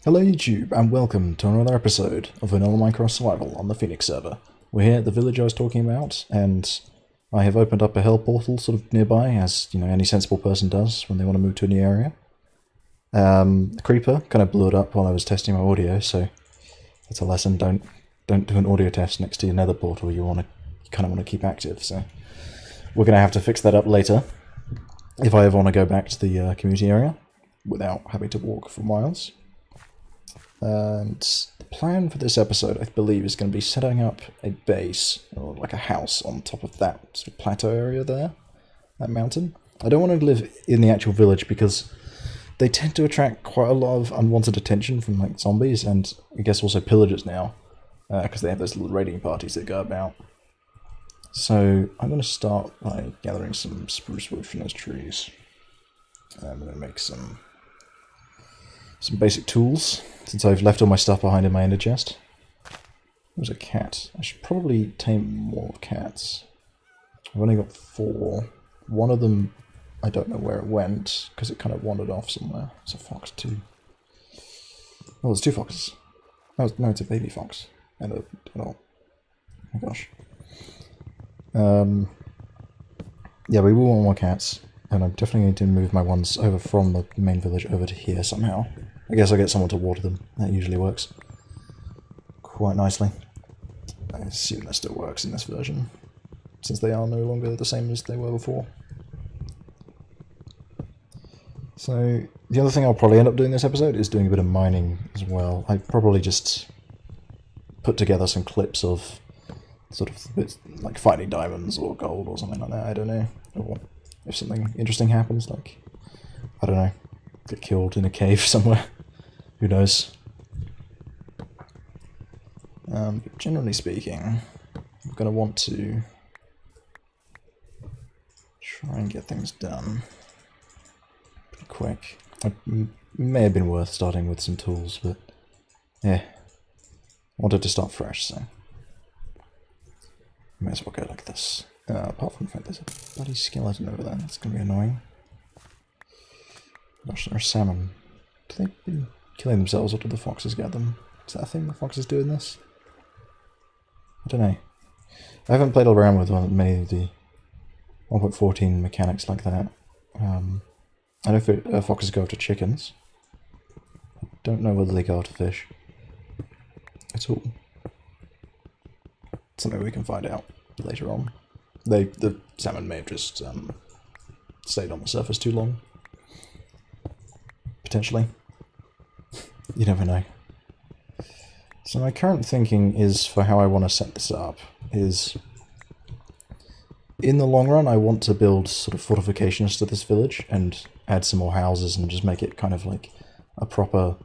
Hello YouTube, and welcome to another episode of Vanilla Minecraft Survival on the Phoenix server. We're here at the village I was talking about, and I have opened up a hell portal sort of nearby, as any sensible person does when they want to move to a new area. The creeper kind of blew it up while I was testing my audio, so that's a lesson. Don't do an audio test next to your nether portal. You kind of want to keep active. So we're going to have to fix that up later if I ever want to go back to the community area without having to walk for miles. And the plan for this episode, I believe, is going to be setting up a base, or like a house, on top of that sort of plateau area there, that mountain. I don't want to live in the actual village because they tend to attract quite a lot of unwanted attention from like zombies, and I guess also pillagers now, because they have those little raiding parties that go about. So I'm going to start by gathering some spruce wood from those trees. I'm going to make some basic tools, since I've left all my stuff behind in my ender chest. There's a cat. I should probably tame more cats. I've only got 4. One of them, I don't know where it went, because it kind of wandered off somewhere. It's a fox too. Oh, there's 2 foxes. Oh, no, it's a baby fox. And a adult. Oh my gosh. Yeah, we will want more cats. And I'm definitely going to move my ones over from the main village over to here somehow. I guess I'll get someone to water them. That usually works quite nicely. I assume that still works in this version, since they are no longer the same as they were before. So, the other thing I'll probably end up doing this episode is doing a bit of mining as well. I probably just put together some clips of sort of bits like finding diamonds or gold or something like that, I don't know. Or if something interesting happens, like, I don't know, get killed in a cave somewhere. Who knows? But generally speaking, I'm going to want to try and get things done pretty quick. It may have been worth starting with some tools, but yeah, I wanted to start fresh, so may as well go like this. Apart from the fact there's a bloody skeleton over there, that's going to be annoying. Gosh, there are salmon. Do they been killing themselves, or do the foxes get them? Is that a thing the foxes do in this? I don't know. I haven't played around with many of the 1.14 mechanics like that. I know if foxes go after chickens. I don't know whether they go after fish at all. Something we can find out later on. The salmon may have just stayed on the surface too long. Potentially. You never know. So my current thinking is, for how I want to set this up, is in the long run I want to build sort of fortifications to this village and add some more houses and just make it kind of like a proper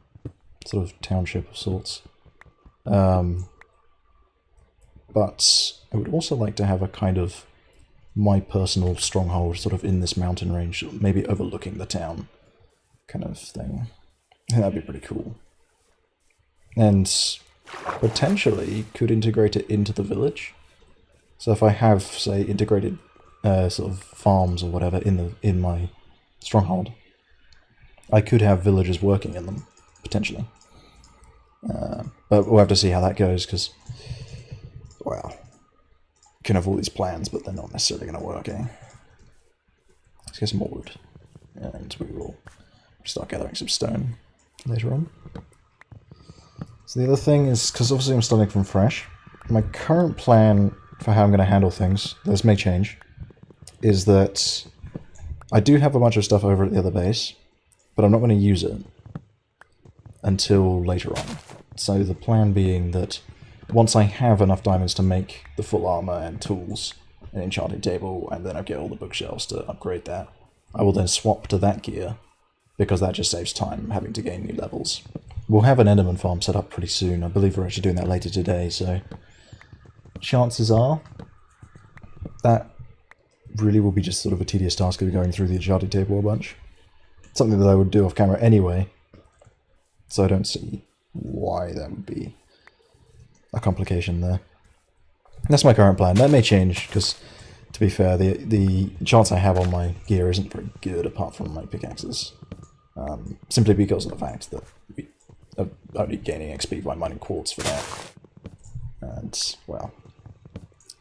sort of township of sorts. But I would also like to have a kind of my personal stronghold sort of in this mountain range, maybe overlooking the town kind of thing. I think that'd be pretty cool. And potentially could integrate it into the village. So if I have, say, integrated sort of farms or whatever in my stronghold, I could have villagers working in them, potentially. But we'll have to see how that goes, because, well, you can have all these plans, but they're not necessarily going to work, eh? Let's get some more wood, and we will start gathering some stone later on. So the other thing is, because obviously I'm starting from fresh, my current plan for how I'm going to handle things, this may change, is that I do have a bunch of stuff over at the other base, but I'm not going to use it until later on. So the plan being that once I have enough diamonds to make the full armor and tools, an enchanting table, and then I get all the bookshelves to upgrade that, I will then swap to that gear, because that just saves time having to gain new levels. We'll have an Enderman farm set up pretty soon. I believe we're actually doing that later today, so chances are that really will be just sort of a tedious task of going through the enchanting table a bunch. Something that I would do off camera anyway, so I don't see why that would be a complication there. That's my current plan. That may change, because to be fair, the chance I have on my gear isn't very good apart from my pickaxes. Simply because of the fact that only gaining XP by mining quartz for that. And, well,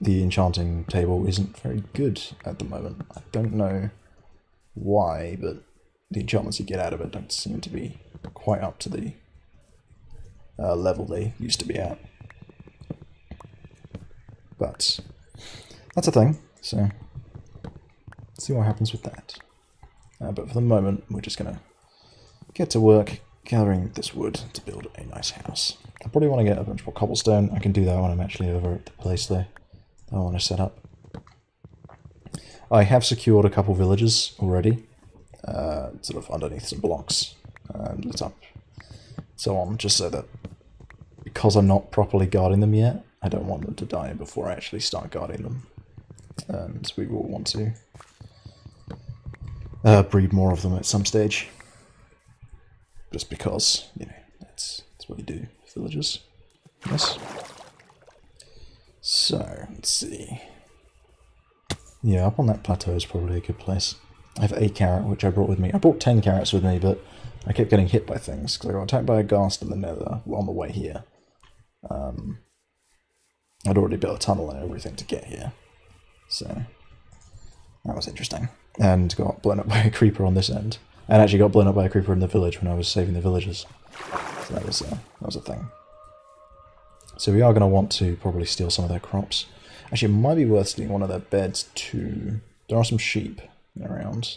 the enchanting table isn't very good at the moment. I don't know why, but the enchantments you get out of it don't seem to be quite up to the level they used to be at. But that's a thing, so let's see what happens with that. But for the moment, we're just going to get to work gathering this wood to build a nice house. I probably want to get a bunch more cobblestone. I can do that when I'm actually over at the place there that I want to set up. I have secured a couple villages already, sort of underneath some blocks and lit up, so on, just so that because I'm not properly guarding them yet, I don't want them to die before I actually start guarding them. And we will want to breed more of them at some stage. Just because, you know, that's what you do with villagers. Yes. So, let's see. Yeah, up on that plateau is probably a good place. I have a carrot, which I brought with me. I brought 10 carrots with me, but I kept getting hit by things, because I got attacked by a ghast in the nether on the way here. I'd already built a tunnel and everything to get here. So, that was interesting. And got blown up by a creeper on this end. And actually got blown up by a creeper in the village when I was saving the villagers. So that was a thing. So we are going to want to probably steal some of their crops. Actually, it might be worth stealing one of their beds too. There are some sheep around.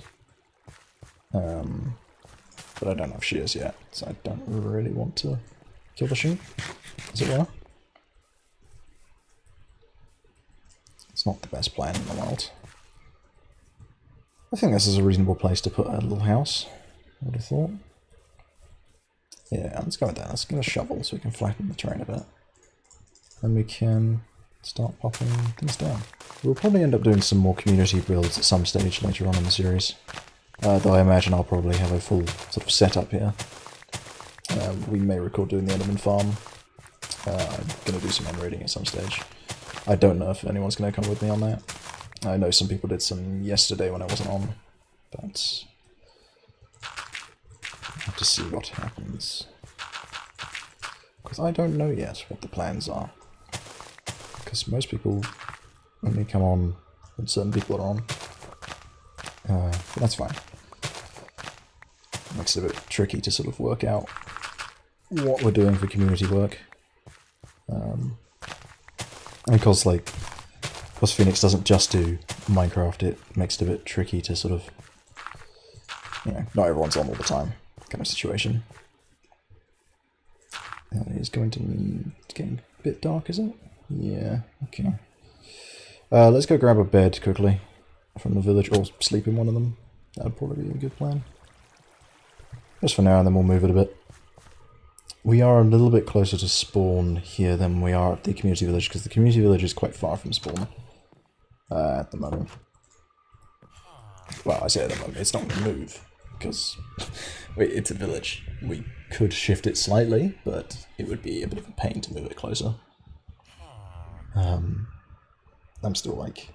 But I don't have shears yet, so I don't really want to kill the sheep, as it were. It's not the best plan in the world. I think this is a reasonable place to put a little house, I would have thought. Yeah, let's go with that. Let's get a shovel so we can flatten the terrain a bit. And we can start popping things down. We'll probably end up doing some more community builds at some stage later on in the series. Though I imagine I'll probably have a full sort of setup here. We may record doing the Enderman farm. I'm going to do some end raiding at some stage. I don't know if anyone's going to come with me on that. I know some people did some yesterday when I wasn't on, but I'll have to see what happens. Because I don't know yet what the plans are. Because most people only come on when certain people are on. But that's fine. Makes it a bit tricky to sort of work out what we're doing for community work. And because, like, because Phoenix doesn't just do Minecraft, it makes it a bit tricky to sort of, you know, not everyone's on all the time kind of situation. It is going to, it's getting a bit dark, is it? Yeah, okay. Let's go grab a bed quickly from the village, or sleep in one of them. That would probably be a good plan. Just for now, and then we'll move it a bit. We are a little bit closer to spawn here than we are at the community village, because the community village is quite far from spawn at the moment. Well, I say at the moment, it's not going to move, because it's a village. We could shift it slightly, but it would be a bit of a pain to move it closer. I'm still like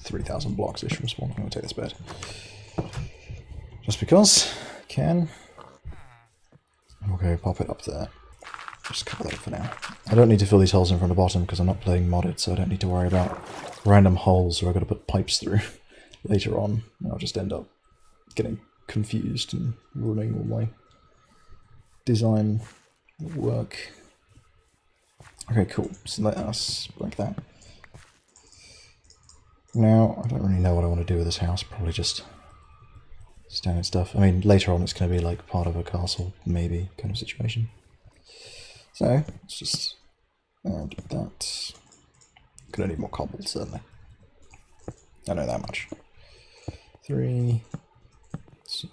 3,000 blocks-ish from spawn. I'm going to take this bed. Just because I can. Okay, pop it up there. Just cover that up for now. I don't need to fill these holes in from the bottom because I'm not playing modded, so I don't need to worry about random holes where I've got to put pipes through later on. I'll just end up getting confused and ruining all my design work. Okay, cool. So let us break that. Now, I don't really know what I want to do with this house. Probably just standard stuff. I mean, later on it's going to be like part of a castle, maybe, kind of situation. So, let's just do that. Gonna need more cobble, certainly. I know that much. 3. So,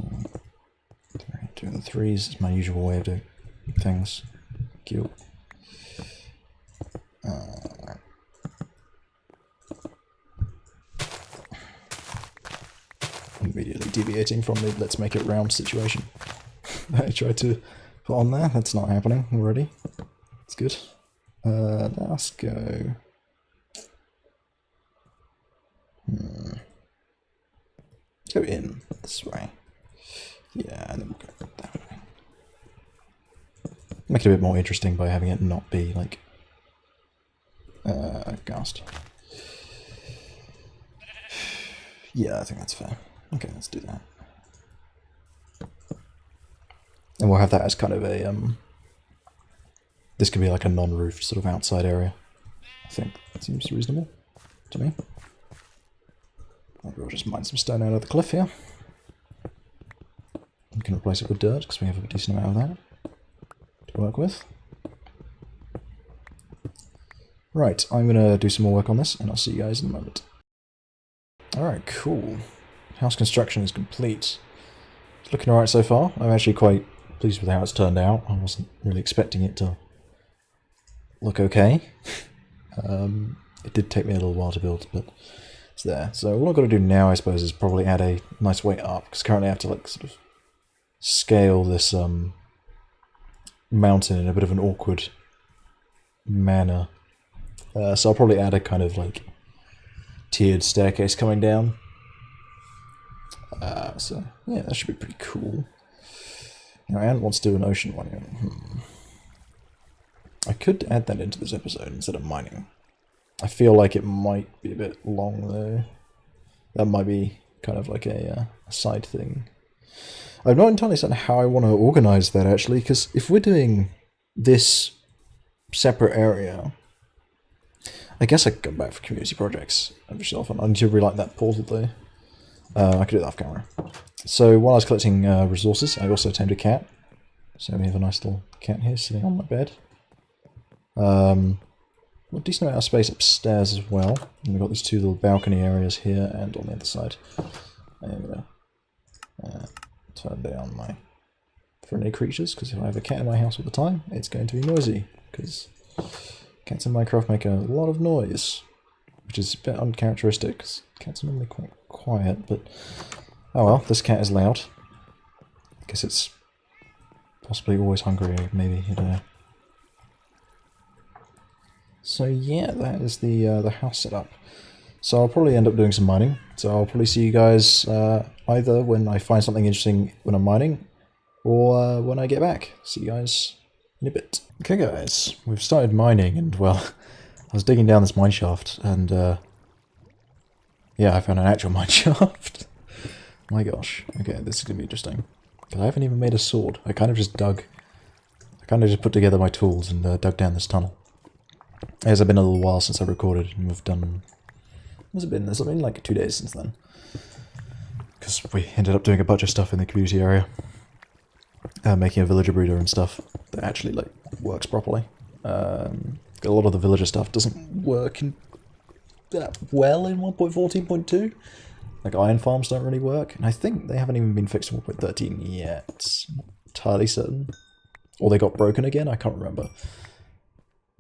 3. Doing the 3s is my usual way of doing things. Cute. Immediately deviating from the let's make it round situation I tried to put on there. That's not happening already. It's good. Let's go. Go in this way. Yeah, and then we'll go that way. Make it a bit more interesting by having it not be like ghast. Yeah, I think that's fair. Okay, let's do that. And we'll have that as kind of a this could be like a non-roofed sort of outside area. I think that seems reasonable to me. Maybe we'll just mine some stone out of the cliff here. We can replace it with dirt because we have a decent amount of that to work with. Right, I'm going to do some more work on this and I'll see you guys in a moment. Alright, cool. House construction is complete. It's looking alright so far. I'm actually quite pleased with how it's turned out. I wasn't really expecting it to look okay. It did take me a little while to build, but it's there. So all I've got to do now, I suppose, is probably add a nice way up, because currently I have to like sort of scale this mountain in a bit of an awkward manner. So I'll probably add a kind of like tiered staircase coming down. So yeah, that should be pretty cool. Now, Ant wants to do an ocean one. I could add that into this episode instead of mining. I feel like it might be a bit long though. That might be kind of like a side thing. I'm not entirely certain how I want to organise that actually, because if we're doing this separate area, I guess I could go back for community projects every so often. I need to relight that portal though. I could do that off camera. So while I was collecting resources, I also tamed a cat. So we have a nice little cat here sitting on my bed. A decent amount of space upstairs as well. And we've got these two little balcony areas here and on the other side. I'm going to turn down my friendly creatures, because if I have a cat in my house all the time, it's going to be noisy, because cats in Minecraft make a lot of noise, which is a bit uncharacteristic, because cats are normally quite quiet, but oh well, this cat is loud. I guess it's possibly always hungry, maybe, I don't know. So yeah, that is the house setup. So I'll probably end up doing some mining. So I'll probably see you guys either when I find something interesting when I'm mining, or when I get back. See you guys in a bit. Okay guys, we've started mining, and well, I was digging down this mine shaft, and yeah, I found an actual mine shaft. My gosh. Okay, this is gonna be interesting. Because I haven't even made a sword. I kind of just put together my tools and dug down this tunnel. It has been a little while since I recorded, and we've done... What's it been? There's been like 2 days since then. Because we ended up doing a bunch of stuff in the community area. Making a villager breeder and stuff that actually like works properly. A lot of the villager stuff doesn't work that well in 1.14.2. Like iron farms don't really work, and I think they haven't even been fixed in 1.13 yet. I'm not entirely certain. Or they got broken again, I can't remember.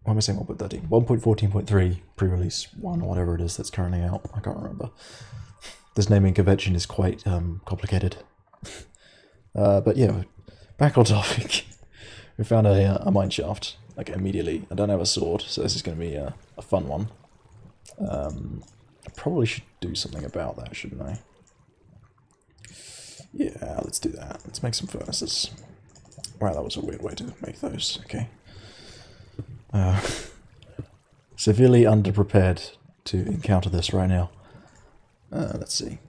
Why am I saying 1.13? 1.14.3 pre-release 1 or whatever it is that's currently out. I can't remember. This naming convention is quite complicated. But yeah, back on topic. We found a mine shaft, like immediately. I don't have a sword, so this is going to be a fun one. I probably should do something about that, shouldn't I? Yeah, let's do that. Let's make some furnaces. Wow, that was a weird way to make those. Okay. Severely underprepared to encounter this right now. Let's see.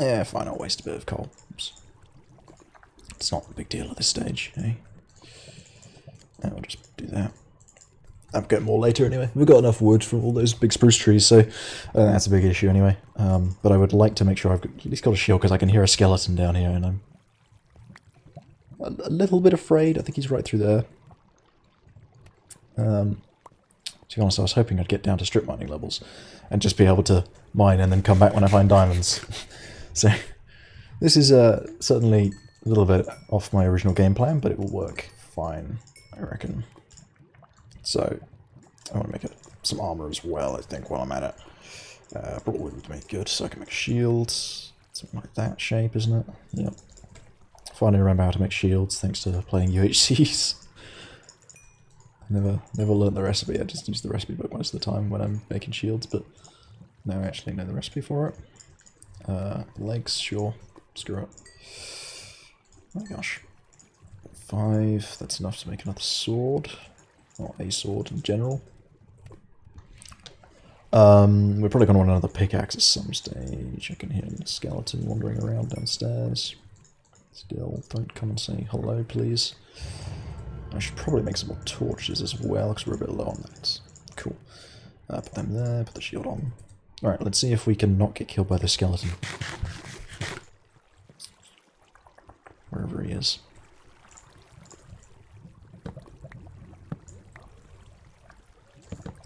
Yeah, fine, I'll waste a bit of coal. Oops. It's not a big deal at this stage, eh? Yeah, I'll just do that. I'll get more later anyway. We've got enough wood from all those big spruce trees, so that's a big issue anyway. But I would like to make sure I've at least got a shield, because I can hear a skeleton down here, and I'm a little bit afraid. I think he's right through there. To be honest, I was hoping I'd get down to strip mining levels and just be able to mine and then come back when I find diamonds. So this is certainly a little bit off my original game plan, but it will work fine, I reckon. So I want to make some armor as well, I think, while I'm at it. Brought wood would make good, so I can make shields. Something like that shape, isn't it? Yep. Finally remember how to make shields thanks to playing UHCs. Never learned the recipe. I just use the recipe book most of the time when I'm making shields, but now I actually know the recipe for it. Legs, sure. Screw it. Oh my gosh. 5, that's enough to make another sword. Or a sword in general. We're probably going to want another pickaxe at some stage. I can hear a skeleton wandering around downstairs. Still, don't come and say hello, please. I should probably make some more torches as well, because we're a bit low on that. Cool. Put them there, put the shield on. Alright, let's see if we can not get killed by the skeleton. Wherever he is.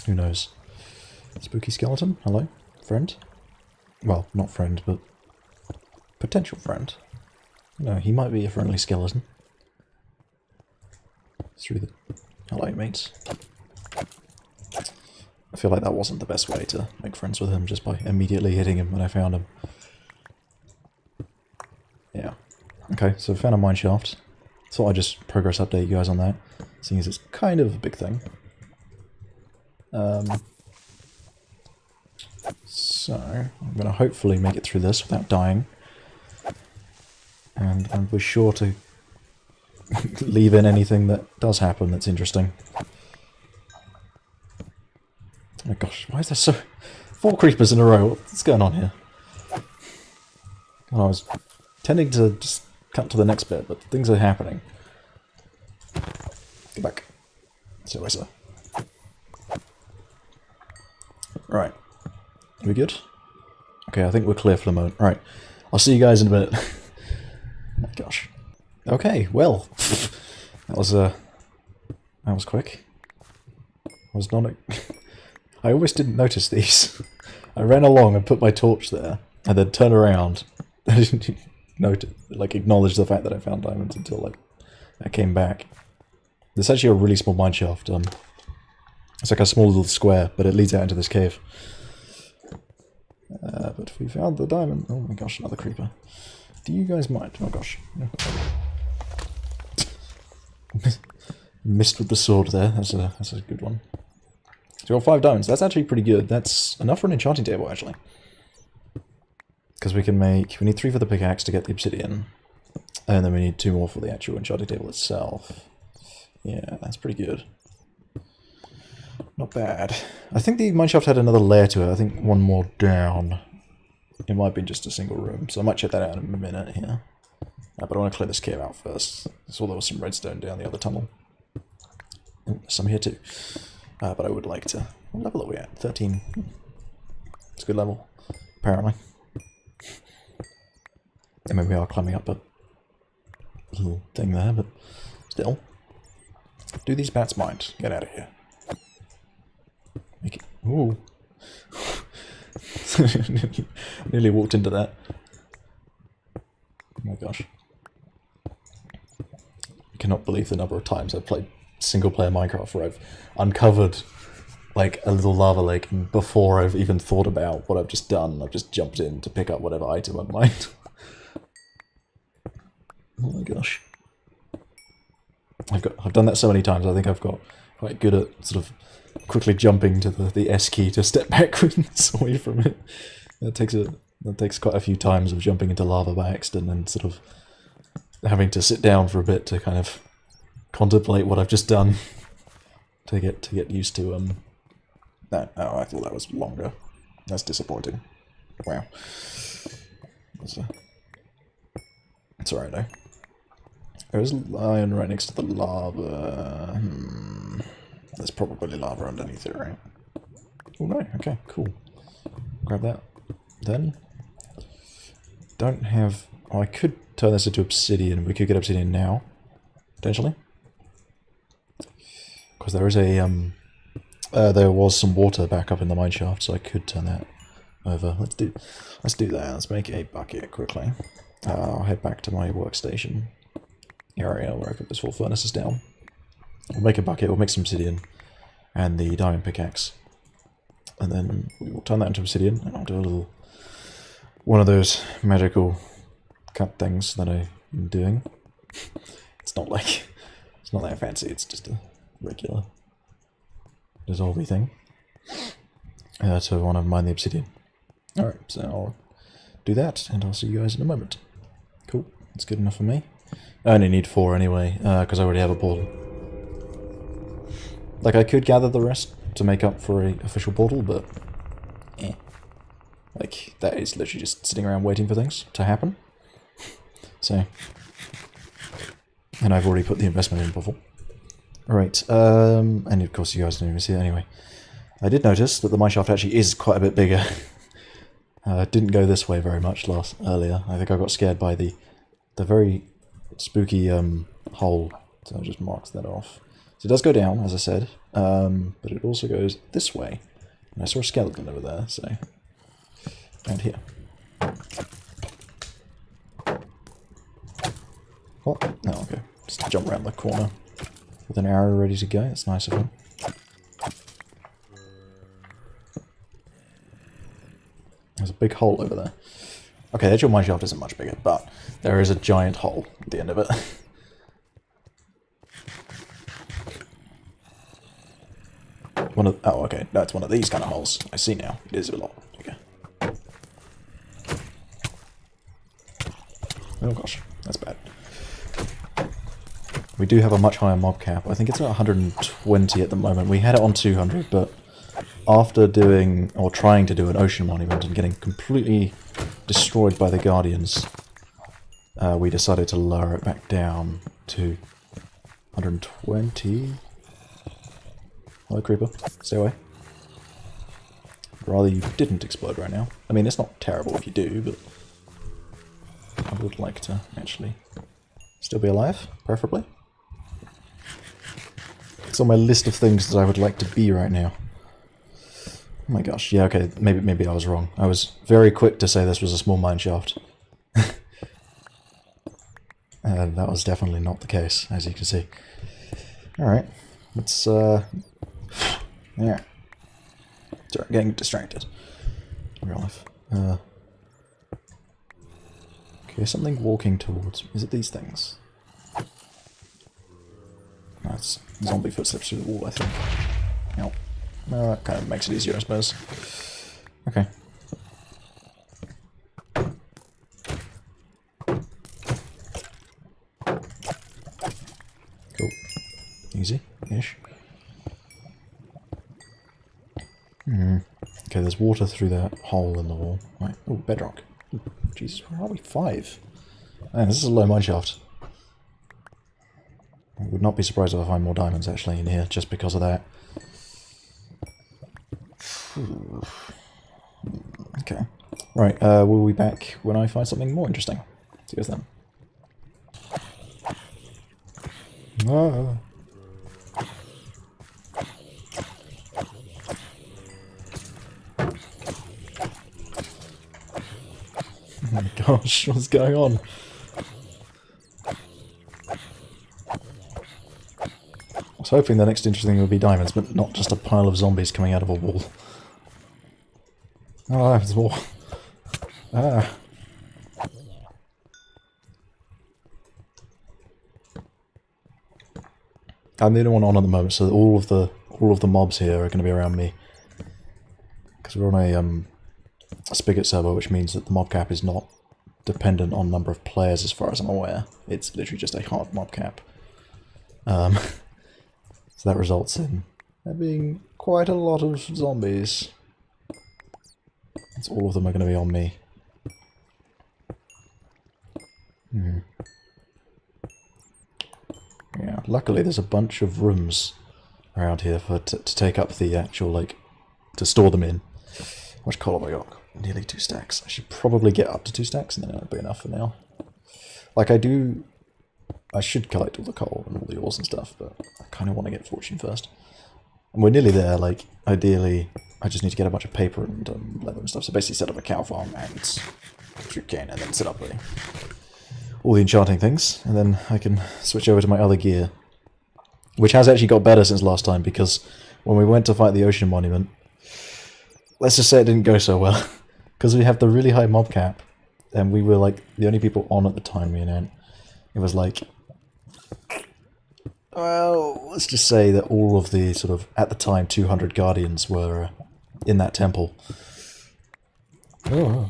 Who knows? Spooky skeleton? Hello? Friend? Well, not friend, but potential friend. No, he might be a friendly skeleton. Through the... Hello, mates. I feel like that wasn't the best way to make friends with him, just by immediately hitting him when I found him. Yeah. Okay, so found a mineshaft. Thought I'd just progress update you guys on that, seeing as it's kind of a big thing. So, I'm going to hopefully make it through this without dying. And I'll be sure to leave in anything that does happen that's interesting. Oh my gosh, why is there so... 4 creepers in a row, what's going on here? Well, I was tending to just cut to the next bit, but things are happening. Get back. See you later. Right. We good? Okay, I think we're clear for the moment. Right. I'll see you guys in a minute. Oh my gosh. Okay, well. that was quick. I was not... I almost didn't notice these. I ran along and put my torch there, and then turned around. I didn't notice, like, acknowledge the fact that I found diamonds until, like, I came back. There's actually a really small mineshaft. It's like a small little square, but it leads out into this cave. But we found the diamond. Oh my gosh, another creeper. Do you guys mind? Oh gosh. Missed with the sword there. That's a good one. So we got 5 diamonds. That's actually pretty good. That's enough for an enchanting table, actually. Because we can make... We need 3 for the pickaxe to get the obsidian. And then we need 2 more for the actual enchanting table itself. Yeah, that's pretty good. Not bad. I think the mineshaft had another layer to it. I think one more down. It might be just a single room, so I might check that out in a minute here. But I want to clear this cave out first. I saw there was some redstone down the other tunnel. Oh, there's some here too. But I would like to... What level are we at? 13. It's a good level, apparently. I mean, we are climbing up a little thing there, but still. Do these bats mind? Get out of here. Make it... Ooh. Nearly walked into that. Oh my gosh. I cannot believe the number of times I've played single-player Minecraft where I've uncovered, like, a little lava lake, and before I've even thought about what I've just done, I've just jumped in to pick up whatever item I might. Oh my gosh. I've done that so many times, I think I've got quite good at sort of quickly jumping to the S key to step backwards away from it. That takes quite a few times of jumping into lava by accident and sort of having to sit down for a bit to kind of contemplate what I've just done to get used to that. Oh, I thought that was longer. That's disappointing. Wow. It's alright though. There's iron right next to the lava. There's probably lava underneath it, right? Oh no, okay, cool. Grab that. Then, don't have... Oh, I could turn this into obsidian. We could get obsidian now, potentially. Because there is a... there was some water back up in the mineshaft, so I could turn that over. Let's do that. Let's make a bucket quickly. I'll head back to my workstation area where I put those 4 furnaces down. We'll make a bucket, we'll make some obsidian, and the diamond pickaxe. And then we will turn that into obsidian, and I'll do a little... one of those magical cut things that I've been doing. It's not that fancy, it's just a regular dissolvey thing. So I want to mine the obsidian. Alright, so I'll do that, and I'll see you guys in a moment. Cool, that's good enough for me. I only need 4 anyway, because I already have a portal. Like, I could gather the rest to make up for a official portal, but... eh. Like, that is literally just sitting around waiting for things to happen. So... and I've already put the investment in before. Right, and of course you guys didn't even see it anyway. I did notice that the mineshaft actually is quite a bit bigger. Didn't go this way very much earlier. I think I got scared by the very spooky hole, so I just marked that off. So it does go down, as I said, but it also goes this way. And I saw a skeleton over there, so... and here. What? No, okay. Just jump around the corner with an arrow ready to go. That's nice of him. There's a big hole over there. Okay, the actual mineshaft isn't much bigger, but there is a giant hole at the end of it. Oh, okay, that's one of these kind of holes. I see now. It is a lot bigger. Oh gosh, that's bad. We do have a much higher mob cap. I think it's at 120 at the moment. We had it on 200, but after doing, or trying to do an ocean monument and getting completely destroyed by the Guardians, we decided to lower it back down to 120. Hello, creeper. Stay away. Rather you didn't explode right now. I mean, it's not terrible if you do, but I would like to actually still be alive, preferably. It's on my list of things that I would like to be right now. Oh my gosh, yeah, okay, maybe I was wrong. I was very quick to say this was a small mineshaft. That was definitely not the case, as you can see. Alright, let's, yeah. Sorry, I'm getting distracted. In real life. Okay, something walking towards... is it these things? No, it's zombie footsteps through the wall, I think. Nope. Well, that kind of makes it easier, I suppose. Okay. Cool. Easy-ish. Okay, there's water through that hole in the wall. Right. Oh, bedrock. Ooh, Jesus, where are we? 5. Man, this is a low mineshaft. I would not be surprised if I find more diamonds actually in here, just because of that. Okay. Right, we'll be back when I find something more interesting. See you guys then. Ah. Oh my gosh, what's going on? I was hoping the next interesting thing would be diamonds, but not just a pile of zombies coming out of a wall. Oh, there's more. Ah. I'm the only one on at the moment, so all of the mobs here are going to be around me. Because we're on a spigot server, which means that the mob cap is not dependent on number of players as far as I'm aware. It's literally just a hard mob cap. So that results in there being quite a lot of zombies. All of them are going to be on me. Yeah, luckily there's a bunch of rooms around here for to take up the actual, like, to store them in. How much coal have I got? Nearly 2 stacks. I should probably get up to 2 stacks and then it'll be enough for now. Like, I should collect all the coal and all the ores and stuff, but I kind of want to get fortune first. And we're nearly there. Like, ideally, I just need to get a bunch of paper and leather and stuff. So basically set up a cow farm and sugarcane, and then set up all the enchanting things, and then I can switch over to my other gear, which has actually got better since last time, because when we went to fight the ocean monument, let's just say it didn't go so well, because we have the really high mob cap, and we were like the only people on at the time, me and Ant. It was like, well, let's just say that all of the sort of, at the time, 200 guardians were in that temple. Oh.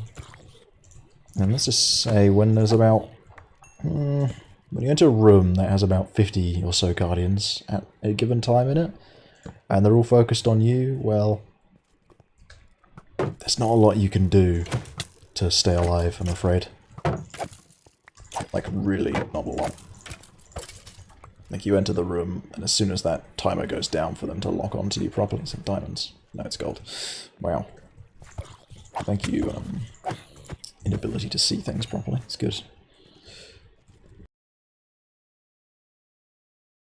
And let's just say when there's about When you enter a room that has about 50 or so guardians at a given time in it, and they're all focused on you, well, there's not a lot you can do to stay alive, I'm afraid. Like, really not a lot. Like, you enter the room, and as soon as that timer goes down for them to lock onto you properly, some diamonds. No, it's gold. Wow. Thank you, inability to see things properly. It's good.